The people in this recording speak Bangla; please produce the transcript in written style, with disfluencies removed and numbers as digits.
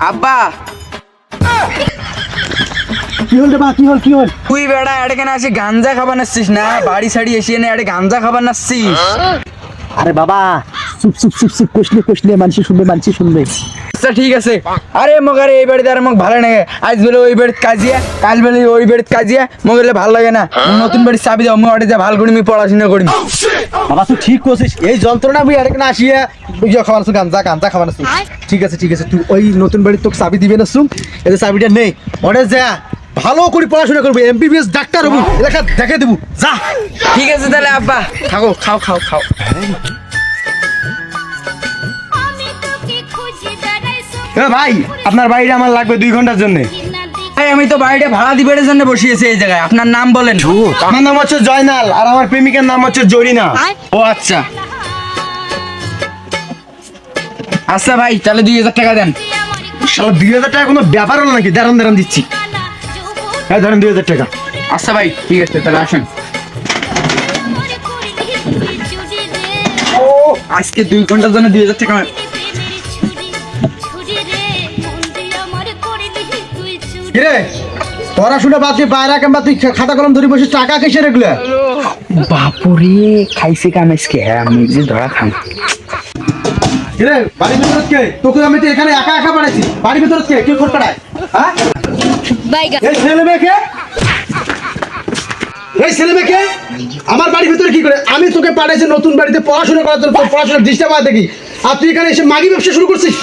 আব্বা কি হল রে বা কি হল তুই বেড়া এটা কেন আসি গাঞ্জা খাবার নাচ্ছিস না বাড়ি সাড়ি এসে না এটা গাঞ্জা খাবার নাচ্ছিস আরে বাবা চুপ চুপ চুপ চুপ কোশলে মানুষ শুনবে আচ্ছা ঠিক আছে আরে মগারে এই বাড়িতে আর মোক ভালো লাগে আজ বেলে ওই বাড়িতে কাজিয়া কাল বেলে ওই বাড়িতে কাজিয়া মগলে ভালো লাগে না নতুন বাড়ির চাবি দাও মই যা ভালো করে আমি পড়াশোনা করি বাবা তুই ঠিক করছিস এই যন্ত্রণা আমি আর না আসিয়া বুঝিয়া খাবার আছো গাঞ্জা খাবার আছো ঠিক আছে তুই ওই নতুন বাড়ির তোকে চাবি দিবে না শুন এই চাবিটা নেই অনেক যা ভালো করে পড়াশোনা করবি এমবিবিএস ডাক্তার হবি এলাকা দেখে দেবো যা ঠিক আছে তাহলে আব্বা থাকো খাও ভাই আপনার বাড়িটা আমার লাগবে 2 ঘন্টার জন্য ভাই আমি তো বাড়িটা ভাড়া দিবার জন্য বসিয়েছি এই জায়গায় আপনার নাম বলেন আমার নাম হচ্ছে জয়নাল আর আমার প্রেমিকার নাম হচ্ছে জরিনা ও আচ্ছা আচ্ছা ভাই তাহলে 2000 টাকা দেন শালা 2000 টাকা কোনো ব্যাপার হলো নাকি দাঁড়ান দিচ্ছি হ্যাঁ ধরেন 2000 টাকা আচ্ছা ভাই ঠিক আছে তাহলে আসেন ও আজকে 2 ঘন্টার জন্য 2000 টাকা কিরে পড়াশোনা বাদ দিয়ে বাইরে কেমবা তুই খাতা কলম ধরে বসে টাকা কিসের এগুলো বাপুরে খাইছে কামেজকে হ্যাঁ আমি যে ধরা খাম কিরে বাড়ির ভিতর কে তোকে আমি তো এখানে একা পাঠাইছি বাড়ির ভিতর কে কেউ খোঁজ পাঠায় হ্যাঁ এই ছেলে মেয়েকে আমার বাড়ির ভিতরে কি করে আমি তোকে পাঠাইছি নতুন বাড়িতে পড়াশোনা করার জন্য পড়াশোনা ডিস্টার্ব হয় দেখি আর তুই এখানে এসে মাগি ব্যবসা শুরু করছিস